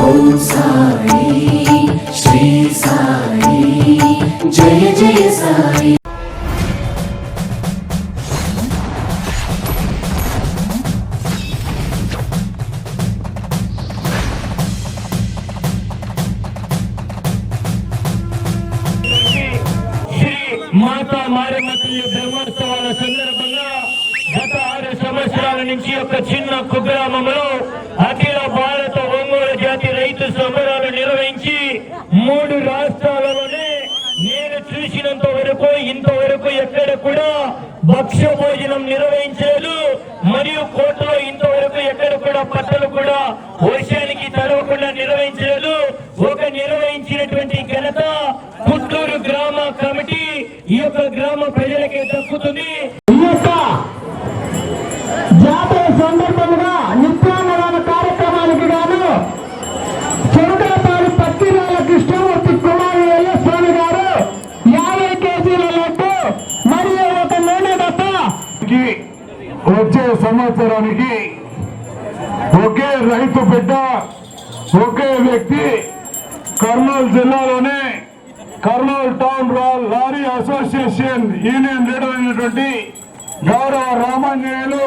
ఓం సాయి శ్రీ సాయి జయ జయ సాయి. మాతా మారమ్మ తల్లి బ్రహ్మోత్సవాల సందర్భంగా గత 6 సంవత్సరాల నుంచి ఒక చిన్న కుగ్రామంలో అఖిల భారత ఒంగోలు జాతి రైతు సంబరాలు నిర్వహించి 3 రాష్ట్రాలలోనే నేను చూసినంత వరకు ఇంతవరకు ఎక్కడ కూడా భక్ష్య భోజనం నిర్వహించలేదు. మరియు కోటలో ఇంతవరకు ఎక్కడ కూడా పట్టలు కూడా వర్షానికి తడవకుండా నిర్వహించలేదు. ఒక నిర్వహించినటువంటి ఘనత పుత్తూరు గ్రామ కమిటీ ఈ యొక్క గ్రామ ప్రజలకే దక్కుతుంది. జాతర సందర్భంగా నిత్యాన్నదాన కార్యక్రమానికి గాను చెరుకలపాడు పత్తిరాల కృష్ణమూర్తి కుమారి స్వామి గారు 50 కేజీల లడ్డు మరియు ఒక నూనె డబ్బ వచ్చే సంవత్సరానికి ఒకే రైతు బిడ్డ ఒకే వ్యక్తి కర్నూలు జిల్లాలోనే Kurnool town lorry association union leader అయినటువంటి గౌరవ రామాంజనేయులు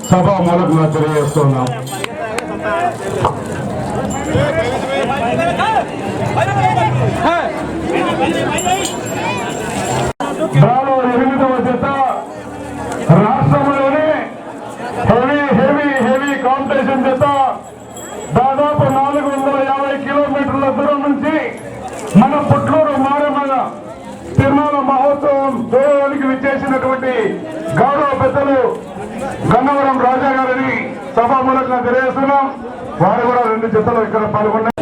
సభ మూలకంగా తెలియజేస్తున్నాం. దానిలో 8వ జత రాష్ట్రంలోనే హెవీ కాంపిటీషన్ జత దాదాపు 450 కిలోమీటర్ల దూరం నుంచి మన పుట్లూరు మారమ్మ తిరునాళ్ళ మహోత్సవం చూడడానికి విచ్చేసినటువంటి గౌరవ పెద్దలు గన్నవరం రాజా గారిని సభామూలంగా తెలియజేస్తున్నాం. వారు కూడా 2 జతలు ఇక్కడ పాల్గొన్నారు.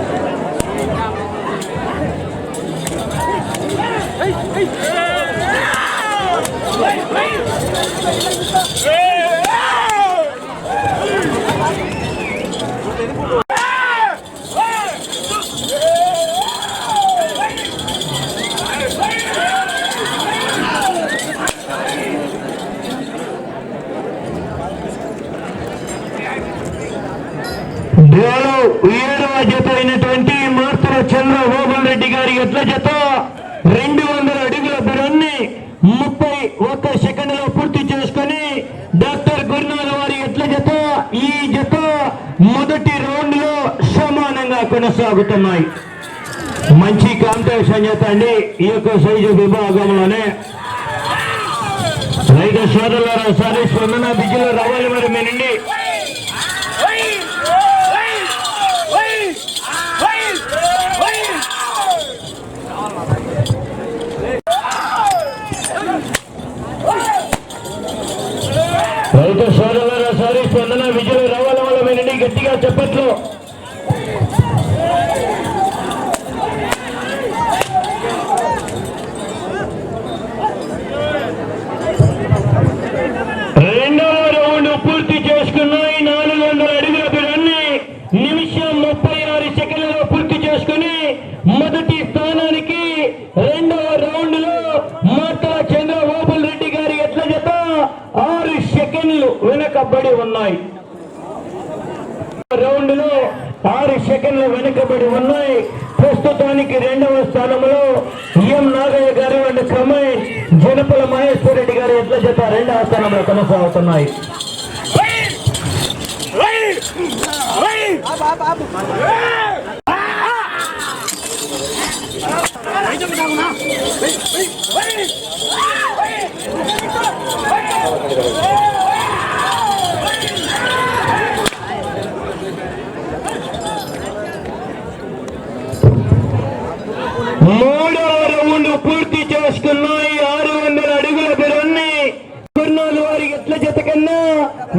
ఏడవ జత అయినటువంటి మార్తల చంద్రబాబు రెడ్డి గారి ఎడ్ల జత 200 అడుగుల దూరాన్ని 31 సెకండ్లో పూర్తి చేసుకుని డాక్టర్ గురునాథ్ వారి ఎడ్ల జత ఈ జత మొదటి రౌండ్ లో సమానంగా కొనసాగుతున్నాయి. మంచి కాంపిటీషన్ జత అండి. ఈ యొక్క సైజు విభాగంలోనే రైతు సోదరులారా సారి స్పందన బిజీలో రావాలి. మరి మీనండి రైతు సోదరులారా సారి స్పందన విజయలు రావాల వల్ల మీనండి గట్టిగా చెప్పట్లు. రెండవ రౌండ్ పూర్తి చేసుకున్నాయి. 400 అడుగుల దూరాన్ని నిమిషం 36 సెకండ్లలో పూర్తి చేసుకుని మొదటి స్థానానికి రెండవ రౌండ్ లో మార్తల చంద్రబాబు రెడ్డి గారి ఎడ్ల జత 6 సెకండ్లు వెనకబడి ఉన్నాయి. రౌండ్ లో 6 సెకండ్లు వెనకబడి ఉన్నాయి. ప్రస్తుతానికి 2వ స్థానంలో ఎం నాగయ్య గారు అండ్ క్రమై జనపల మహేశ్వర రెడ్డి గారి ఎడ్ల జత 2వ స్థానంలో కొనసాగుతున్నాయి. మూడవ రౌండ్ పూర్తి చేసుకున్నాయి. 600 అడుగుల దూరాన్ని గురునాథ్ వారి ఎడ్ల జత కన్నా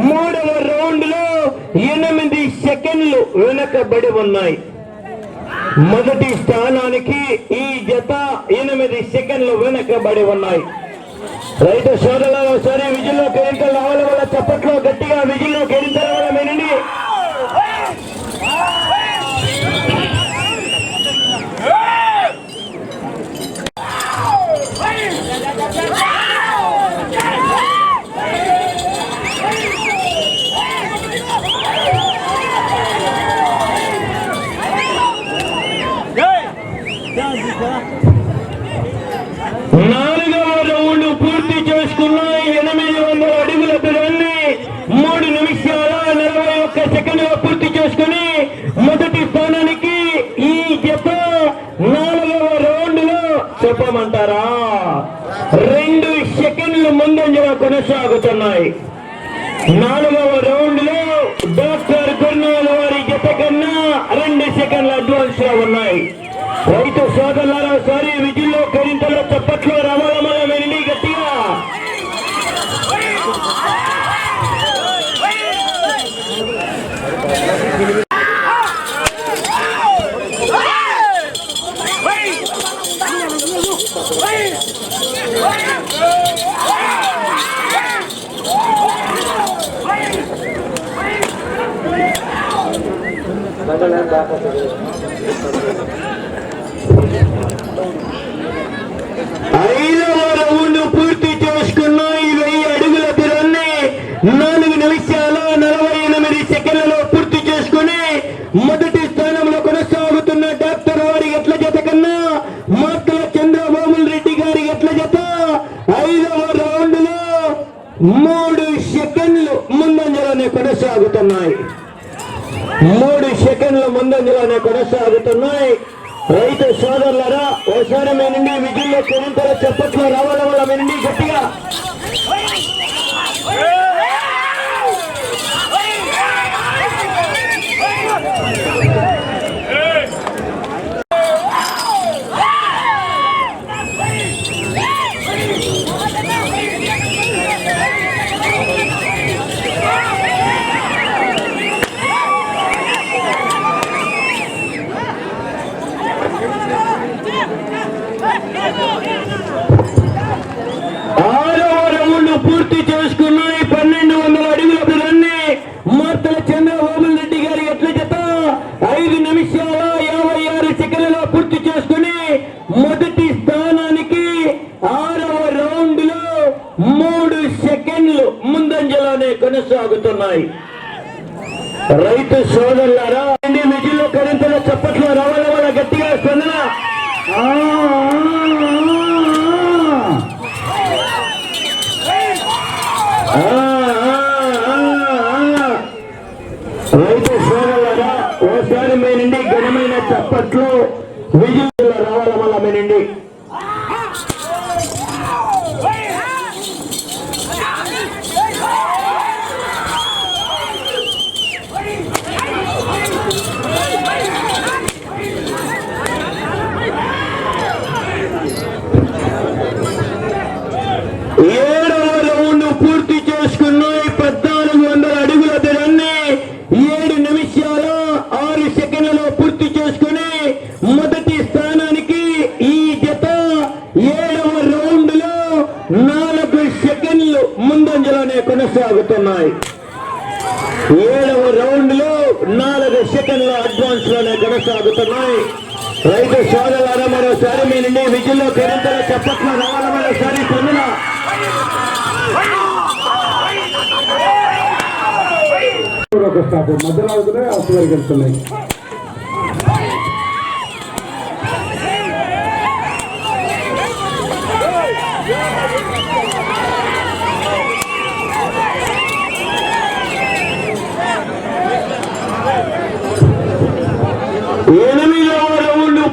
3వ రౌండ్ లో 8 సెకండ్లు వెనకబడి ఉన్నాయి. మొదటి స్థానానికి ఈ జత 8 సెకండ్లు వెనకబడి ఉన్నాయి. రైతు సోదరులు ఒకసారి విజిల్లో కెరింతలు రావాలి. వల్ల చప్పట్లో గట్టిగా విజిల్లో కెరింతలు రావాలి. మీనండి కొనసాగుతున్నాయి. 4వ రౌండ్ లో డాక్టర్ గుర్నాల వారి జత కన్నా 2 సెకండ్ల అడ్వాన్స్ గా ఉన్నాయి. రైతు సోదరులారా సారి విజిల్లో కరింతలో చప్పట్లో రమరమల వెళ్లి గట్టిగా ఐదవ రౌండ్ పూర్తి చేసుకున్నాయి. 1000 అడుగుల దూరాన్ని 4 నిమిషాల 48 సెకండ్లలో పూర్తి చేసుకుని మొదటి స్థానంలో కొనసాగుతున్న డాక్టర్ వారి ఎట్ల జత కన్నా మార్తల చంద్రబాబు రెడ్డి గారి ఎట్ల జత 5వ రౌండ్ లో 3 సెకండ్లు ముందంజలోనే కొనసాగుతున్నాయి. 3 సెకండ్ల ముందంజలోనే కొనసాగుతున్నాయి. రైతు సోదరులారా ఓసారి మీ నుండి విజుల్లో కొరింతల చప్పట్లో రావడం వల్ల మీ నుండి గట్టిగా పూర్తి చేసుకున్నాయి. 1200 అడుగుల దూరాన్ని మార్తల చంద్రబాబు రెడ్డి గారి ఎట్ల జత 5 నిమిషాల 56 సెకండ్లలో పూర్తి చేసుకుని మొదటి స్థానానికి 6వ రౌండ్ లో 3 సెకండ్లు ముందంజలోనే కొనసాగుతున్నాయి. రైతు సోదరులారా విజుల్లో కరింతల చప్పట్లో రావడం వల్ల గట్టిగా స్పందన. రైతు సోదరులారా ఓసారి మీ నుండి ఘనమైన చప్పట్లు విజుల్లో రావడం వల్ల మీ నుండి పూర్తి చేసుకున్నాయి. 1400 అడుగుల దూరాన్ని 7 నిమిషాల 6 సెకండ్లలో పూర్తి చేసుకుని మొదటి స్థానానికి ఈ జత 7వ రౌండ్ లో 4 సెకండ్లు ముందంజలోనే కొనసాగుతున్నాయి. 7వ రౌండ్ లో 4 సెకండ్ల అడ్వాన్స్ లోనే కొనసాగుతున్నాయి. రైతు సోదరులారా మరోసారి మీ నుండి విజుల్లో కరింతల చప్పట్లో రావడం మరోసారి పొందిన మధ్యలో అవుతున్నాయి అటు వరకు వెళ్తున్నాయి.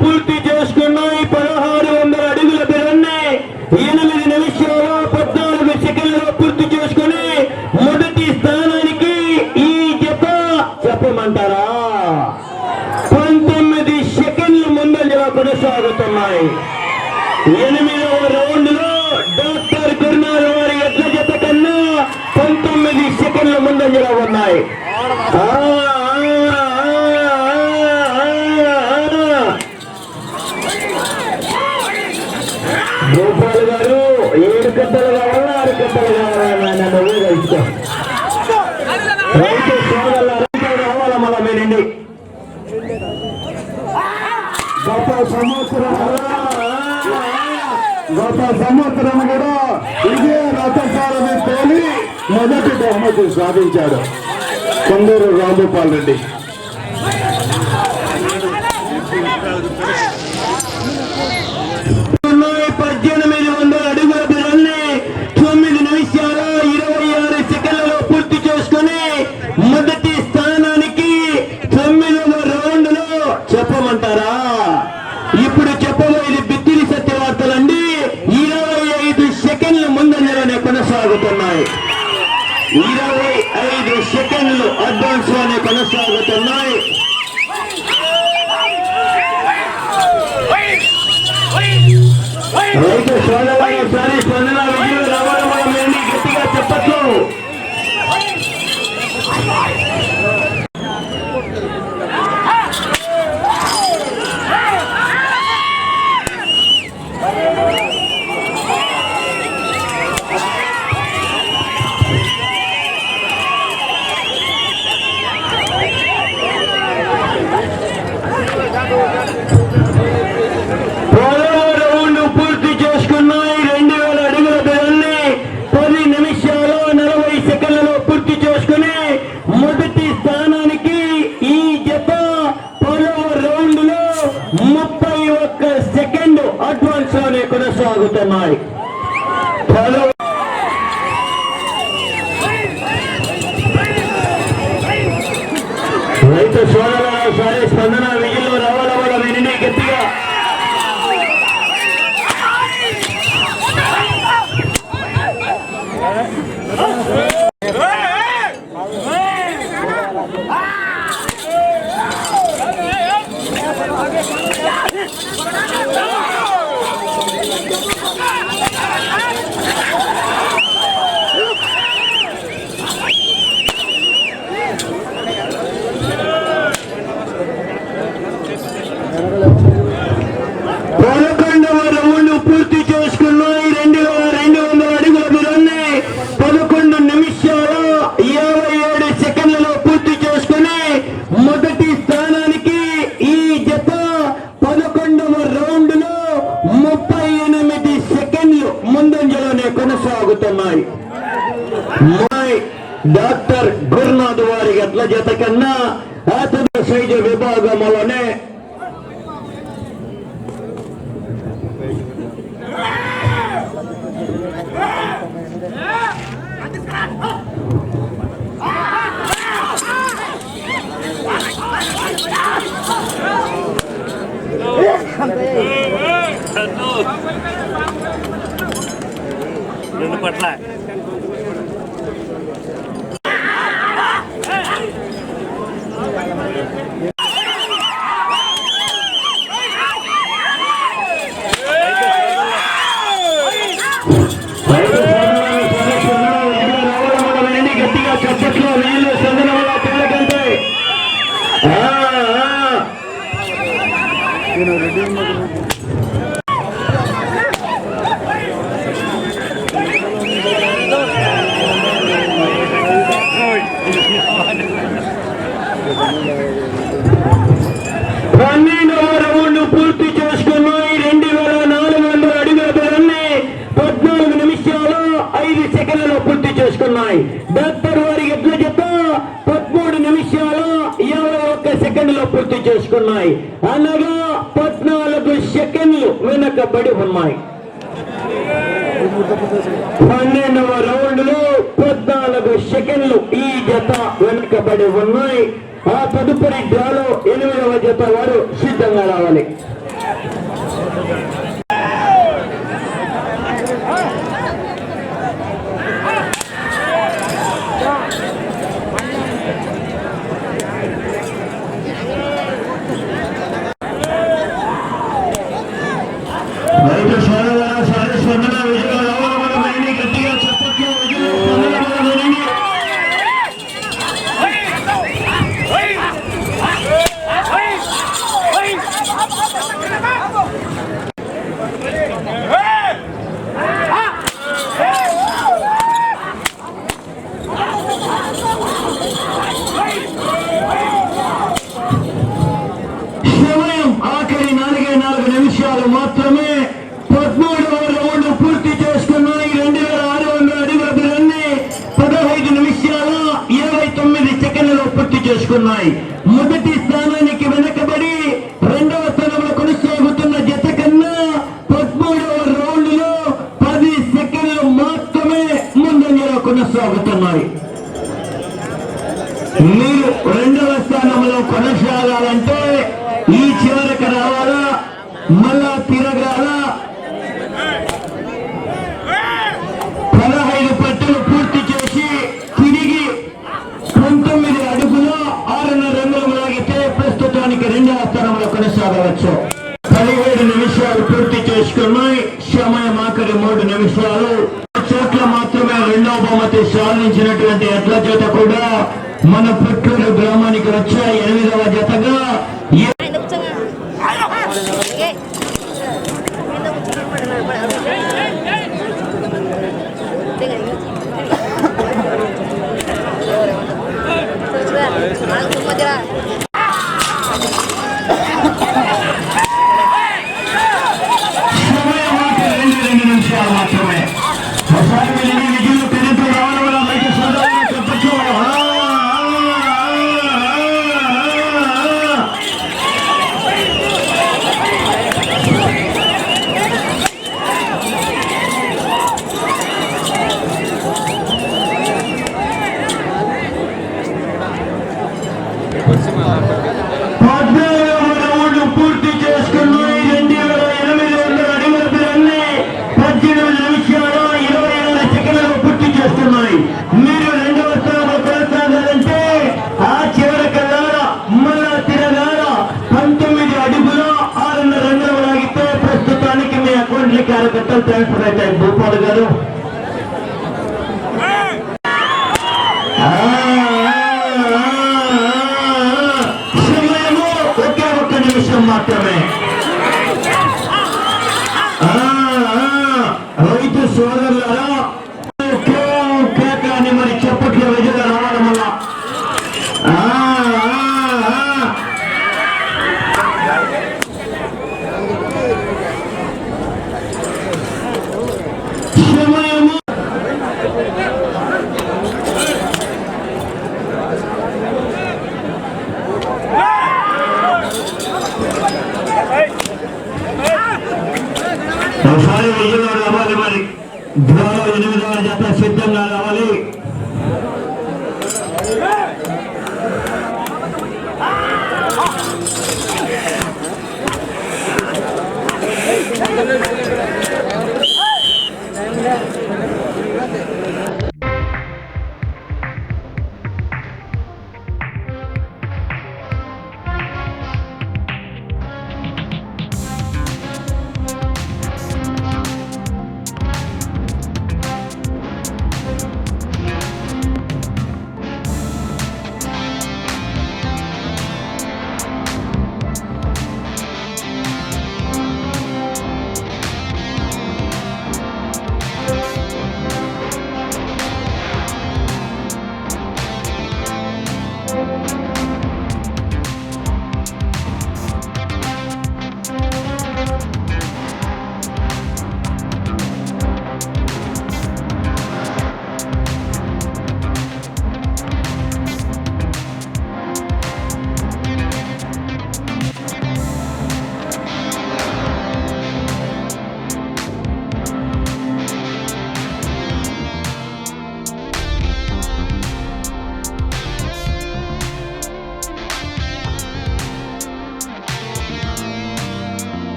పూర్తి చేసుకున్నాయి. 1600 అడుగుల దూరాన్ని 8 నిమిషాల 14 సెకండ్లలో పూర్తి చేసుకుని మొదటి స్థానానికి ఈ జత చెప్పమంటారా 19 సెకండ్లు ముందంజలో కొనసాగుతున్నాయి. 8వ రౌండ్ లో డాక్టర్ గురునాథ్ వారి ఎట్ల జత కన్నా 19 సెకండ్ల ముందంజలో ఉన్నాయి. గోపాల్ గారు 7 గంటలు కావాలా 6 గంటలు కావాలా నువ్వే తెలుసుకో. రైతు సోదరుల రావాలా మళ్ళా మీరండి. గత సంవత్సరం కూడా ఇదే రథసారథి తోలి మొదటి బహుమతి సాధించాడు కొందూరు రాంభూపాల్ రెడ్డి. 1800 అడుగుల దూరాన్ని 9 నిమిషాల 26 సెకండ్లలో పూర్తి చేసుకుని మొదటి స్థానానికి 9వ రౌండ్ లో చెప్పమంటారా ఇప్పుడు చెప్పబోయేది బిత్తిరి సత్యవార్తలండి. 25 సెకండ్ల ముందంజలోనే కొనసాగుతున్నాయి. కొనసాగుతున్నాయి. రైతు సోదరులు ఒకసారి స్పందన విజయం రావడం గట్టిగా చెప్పట్లు. పూర్తి చేసుకున్నాయి. 2000 అడుగుల దూరాన్ని 10 నిమిషాలు 40 సెకండ్లలో పూర్తి చేసుకుని మొదటి స్థానానికి ఈ జత 10వ రౌండ్ లో 31 సెకండ్ అడ్వాన్స్ లోనే కొనసాగుతున్నాయి. రైతు సోదరుల సరే స్పందన విజయంలో రావాల విని గట్టిగా పూర్తి చేసుకున్నాయి. 2200 అడుగుల దూరాన్ని 11 నిమిషాలు 57 సెకండ్లలో పూర్తి చేసుకుని మొదటి స్థానానికి ఈ జత 11వ రౌండ్ లో 38 సెకండ్లు ముందంజలోనే కొనసాగుతున్నాయి. డాక్టర్ గురునాథ్ వారి గట్ల జత కన్నా అతని సైజు విభాగంలోనే పట్ల గట్టిగా చప్పట్లో నీళ్ళు సందనంలో పిల్లకంటే పూర్తి చేసుకున్నాయి. 2400 అడుగుల దూరాన్ని 14 నిమిషాలు 5 సెకండ్లలో పూర్తి చేసుకున్నాయి. డాక్టర్ వారి ఎడ్ల జత 13 నిమిషాలు 51 సెకండ్లో పూర్తి చేసుకున్నాయి. అనగా 14 సెకండ్లు వెనకబడి ఉన్నాయి. 12వ రౌండ్ లో 14 సెకండ్లు ఈ జత వెనుకబడి ఉన్నాయి. ఆ తదుపరి డ్రాలో 8వ జత వారు సిద్ధంగా రావాలి. రైతు సోదరుల సరే స్పందన విజయం రావాలి. గట్టిగా చెప్పట్లు విజయం స్పందన. సమయం ఆఖరి 4 నిమిషాలు మాత్రమే. 13వ రౌండ్ పూర్తి చేసుకున్నాయి. 2600 అడుగుల దూరాన్ని 15 నిమిషాలు 29 సెకండ్లలో పూర్తి చేసుకున్నాయి. మొదటి స్థానానికి వెనకబడి 2వ స్థానంలో కొనసాగుతున్న జత కన్నా 13వ రౌండ్ లో 10 సెకండ్లు మాత్రమే ముందంజలో కొనసాగుతున్నాయి. మీరు 2వ స్థానంలో కొనసాగాలంటే ఈ చివరికి రావాలా, మళ్ళా తిరగాలా. 15 పట్టులు పూర్తి చేసి తిరిగి 19 అడుగులో 6.5 రెండవ స్థానంలో కొనసాగవచ్చు. 17 నిమిషాలు పూర్తి చేసుకున్నాయి. సమయం ఆఖరి 3 నిమిషాలు. చోట్ల మాత్రమే రెండవ బహుమతి సాధించినటువంటి ఎడ్ల జత కూడా మన పుట్టూరు గ్రామానికి వచ్చాయి. 8వ జతగా మాత్రమే ఒకసారి వెళ్ళి విజయం తిరుగుతూ రావడం వల్ల రైతు సోదరులు చెప్పచ్చు. పూర్తి చేసుకున్నాయి. 2800 అడుగుల దూరాన్ని 18 నిమిషాలు 27 సెకండ్లు పూర్తి చేస్తున్నాయి. మీరు రెండవ స్థానంలో కొనసాగాలంటే ఆ చివరి కల్లా మళ్ళా తిరగాల 19 అడుగులు 6.5 రన్నులు లాగితే ప్రస్తుతానికి మీ అకౌంట్లకి కార్యకర్తలు ట్రాన్స్ఫర్ అవుతాయి. భూపాల్ గారు సమయము ఒకే 1 నిమిషం మాత్రమే.